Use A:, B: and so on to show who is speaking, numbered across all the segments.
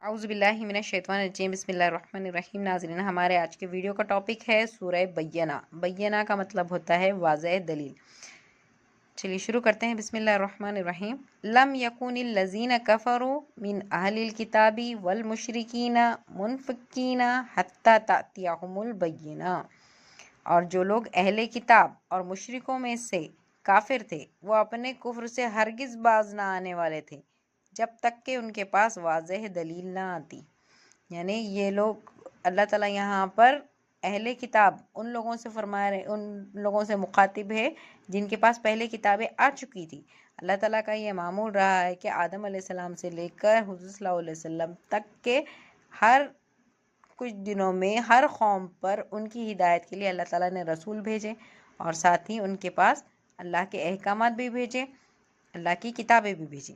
A: اعوذ باللہ من الشیطان الرجیم بسم اللہ الرحمن الرحیم۔ ناظرین، ہمارے آج کے ویڈیو کا ٹاپک ہے سورہ بینہ۔ بینہ کا مطلب ہوتا ہے واضح دلیل۔ چلیے شروع کرتے ہیں، بسم اللہ الرحمن الرحیم۔ لم یکن الذین کفروا من اہل الکتاب والمشرکین منفکین حتی تأتیہم البینہ، اور جو لوگ اہل کتاب اور مشرکوں میں سے کافر تھے وہ اپنے کفر سے ہرگز باز نہ آنے والے تھے جب تک کہ ان کے پاس واضح دلیل نہ آتی۔ یعنی یہ لوگ، اللہ تعالیٰ یہاں پر اہل کتاب ان لوگوں سے فرما رہے، ان لوگوں سے مخاطب ہے جن کے پاس پہلے کتابیں آ چکی تھی۔ اللہ تعالیٰ کا یہ معمول رہا ہے کہ آدم علیہ السلام سے لے کر حضور صلی اللہ علیہ وسلم تک کے ہر کچھ دنوں میں ہر قوم پر ان کی ہدایت کے لیے اللہ تعالیٰ نے رسول بھیجے، اور ساتھ ہی ان کے پاس اللہ کے احکامات بھی بھیجے، اللہ کی کتابیں بھی بھیجی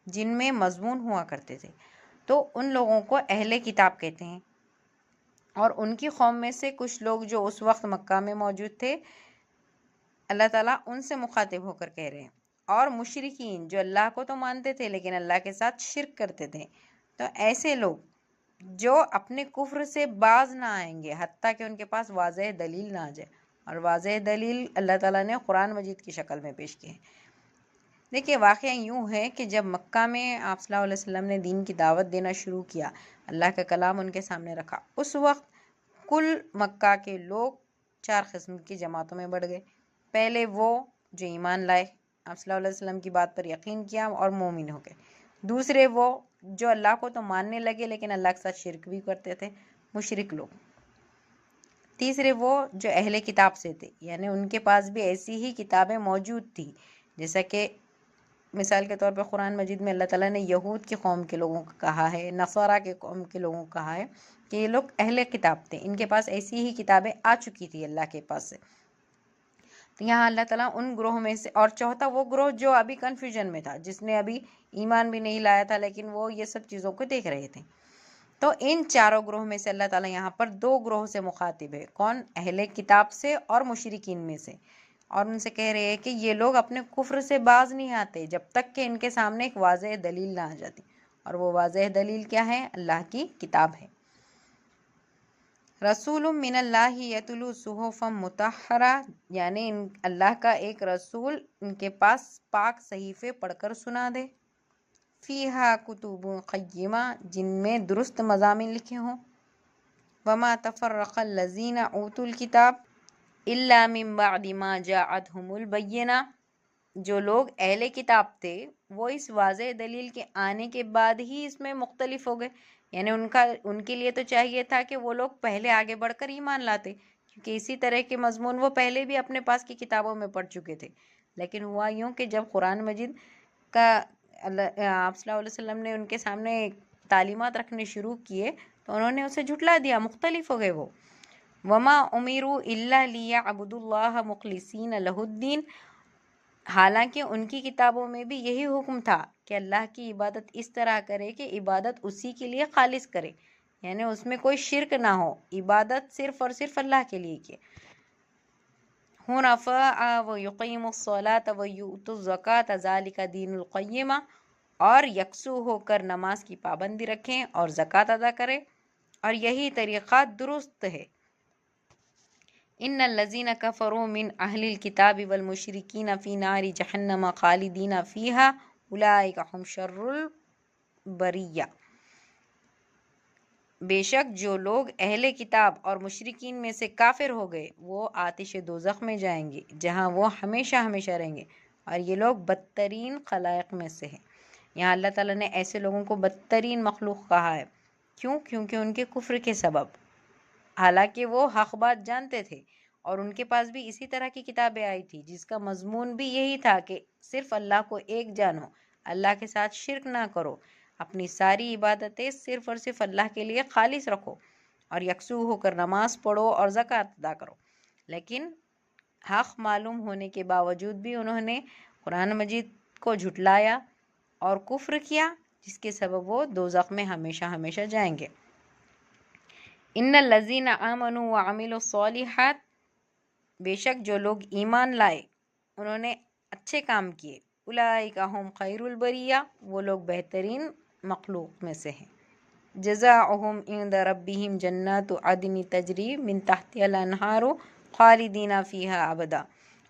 A: جن میں مضمون ہوا کرتے تھے۔ تو ان لوگوں کو اہل کتاب کہتے ہیں، اور ان کی قوم میں سے کچھ لوگ جو اس وقت مکہ میں موجود تھے، اللہ تعالیٰ ان سے مخاطب ہو کر کہہ رہے ہیں، اور مشرکین جو اللہ کو تو مانتے تھے لیکن اللہ کے ساتھ شرک کرتے تھے، تو ایسے لوگ جو اپنے کفر سے باز نہ آئیں گے حتیٰ کہ ان کے پاس واضح دلیل نہ آ جائے، اور واضح دلیل اللہ تعالیٰ نے قرآن مجید کی شکل میں پیش کی ہے۔ دیکھیے، واقعہ یوں ہے کہ جب مکہ میں آپ صلی اللہ علیہ وسلم نے دین کی دعوت دینا شروع کیا، اللہ کا کلام ان کے سامنے رکھا، اس وقت کل مکہ کے لوگ 4 قسم کی جماعتوں میں بڑھ گئے۔ پہلے وہ جو ایمان لائے، آپ صلی اللہ علیہ وسلم کی بات پر یقین کیا اور مومن ہو گئے۔ دوسرے وہ جو اللہ کو تو ماننے لگے لیکن اللہ کے ساتھ شرک بھی کرتے تھے، مشرک لوگ۔ تیسرے وہ جو اہل کتاب سے تھے، یعنی ان کے پاس بھی ایسی ہی کتابیں موجود تھی، جیسا کہ مثال کے طور پر قرآن مجید میں اللہ تعالیٰ نے یہود کی قوم کے لوگوں کو کہا ہے، نصارہ کے قوم کے لوگوں کو کہا ہے کہ یہ لوگ اہل کتاب تھے، ان کے پاس ایسی ہی کتابیں آ چکی تھی اللہ کے پاس سے۔ تو یہاں اللہ تعالیٰ ان گروہ میں سے، اور چوتھا وہ گروہ جو ابھی کنفیوژن میں تھا، جس نے ابھی ایمان بھی نہیں لایا تھا لیکن وہ یہ سب چیزوں کو دیکھ رہے تھے۔ تو ان چاروں گروہ میں سے اللہ تعالیٰ یہاں پر 2 گروہ سے مخاطب ہے، کون؟ اہل کتاب سے اور مشرکین میں سے، اور ان سے کہہ رہے ہیں کہ یہ لوگ اپنے کفر سے باز نہیں آتے جب تک کہ ان کے سامنے ایک واضح دلیل نہ آ جاتی، اور وہ واضح دلیل کیا ہے؟ اللہ کی کتاب ہے۔ رسول من اللہ یتلو صحفا مطہرہ، یعنی اللہ کا ایک رسول ان کے پاس پاک صحیفے پڑھ کر سنا دے، فیہا کتب قیمہ، جن میں درست مضامین لکھے ہوں، وما تفرق الذین اوتوا الکتاب الا من بعد ما جاءتهم البینہ، جو لوگ اہل کتاب تھے وہ اس واضح دلیل کے آنے کے بعد ہی اس میں مختلف ہو گئے۔ یعنی ان کے لیے تو چاہیے تھا کہ وہ لوگ پہلے آگے بڑھ کر ایمان لاتے، کیونکہ اسی طرح کے مضمون وہ پہلے بھی اپنے پاس کی کتابوں میں پڑھ چکے تھے۔ لیکن ہوا یوں کہ جب قرآن مجید کا آپ صلی اللہ علیہ وسلم نے ان کے سامنے تعلیمات رکھنے شروع کیے تو انہوں نے اسے جھٹلا دیا، مختلف ہو گئے وہ۔ وما امروا الا لیعبدوا اللہ مخلصین لہ الدین، حالانکہ ان کی کتابوں میں بھی یہی حکم تھا کہ اللہ کی عبادت اس طرح کرے کہ عبادت اسی کے لیے خالص کرے، یعنی اس میں کوئی شرک نہ ہو، عبادت صرف اور صرف اللہ کے لیے کیے۔ حنفاء ویقیموا الصلاۃ ویؤتوا الزکاۃ ذلک دین القیمہ، اور یکسو ہو کر نماز کی پابندی رکھیں اور زکوٰۃ ادا کریں، اور یہی طریقہ درست ہے۔ ان الذین کفروا من اہل الکتاب والمشرکین فی نار جہنم خالدین فیہا اولئک ھم شر البریہ، بے شک جو لوگ اہل کتاب اور مشرکین میں سے کافر ہو گئے وہ آتش دوزخ میں جائیں گے جہاں وہ ہمیشہ ہمیشہ رہیں گے، اور یہ لوگ بدترین خلائق میں سے ہیں۔ یہاں اللہ تعالیٰ نے ایسے لوگوں کو بدترین مخلوق کہا ہے، کیوں؟ کیونکہ ان کے کفر کے سبب، حالانکہ وہ حق بات جانتے تھے، اور ان کے پاس بھی اسی طرح کی کتابیں آئی تھی جس کا مضمون بھی یہی تھا کہ صرف اللہ کو ایک جانو، اللہ کے ساتھ شرک نہ کرو، اپنی ساری عبادتیں صرف اور صرف اللہ کے لیے خالص رکھو، اور یکسو ہو کر نماز پڑھو اور زکوٰۃ ادا کرو۔ لیکن حق معلوم ہونے کے باوجود بھی انہوں نے قرآن مجید کو جھٹلایا اور کفر کیا، جس کے سبب وہ دوزخ میں ہمیشہ ہمیشہ جائیں گے۔ ان الذین آمنوا وعملوا الصالحات، بے شک جو لوگ ایمان لائے، انہوں نے اچھے کام کیے، اولئک ھم خیر البریہ، وہ لوگ بہترین مخلوق میں سے ہیں۔ جزاؤہم عند ربہم جنات عدن تجری من تحتہا الانہار خالدین فیہا ابدا،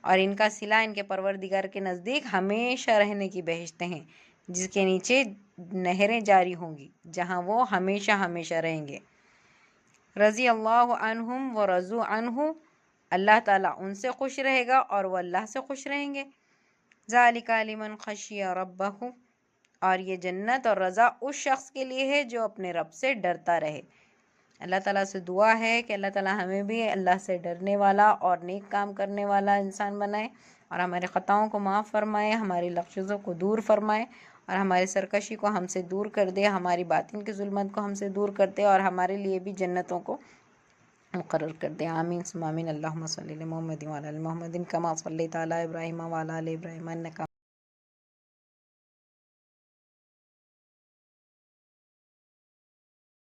A: اور ان کا صلہ ان کے پروردگار کے نزدیک ہمیشہ رہنے کی بہشتیں ہیں جس کے نیچے نہریں جاری ہوں گی، جہاں وہ ہمیشہ ہمیشہ رہیں گے۔ رضی اللہ عنہم و رضوا عنہ، اللہ تعالیٰ ان سے خوش رہے گا اور وہ اللہ سے خوش رہیں گے۔ ذالک لمن خشی ربہ، اور یہ جنت اور رضا اس شخص کے لیے ہے جو اپنے رب سے ڈرتا رہے۔ اللہ تعالیٰ سے دعا ہے کہ اللہ تعالیٰ ہمیں بھی اللہ سے ڈرنے والا اور نیک کام کرنے والا انسان بنائے، اور ہمارے خطاؤں کو معاف فرمائے، ہماری لغزشوں کو دور فرمائے، اور ہماری سرکشی کو ہم سے دور کر دے، ہماری باطن کی ظلمت کو ہم سے دور کر دے، اور ہمارے لیے بھی جنتوں کو مقرر کر دے۔ آمین ثم آمین۔ اللہم صلی علی محمد وعلی آل محمد کما صلیت علی ابراہیم وعلی آل ابراہیم انک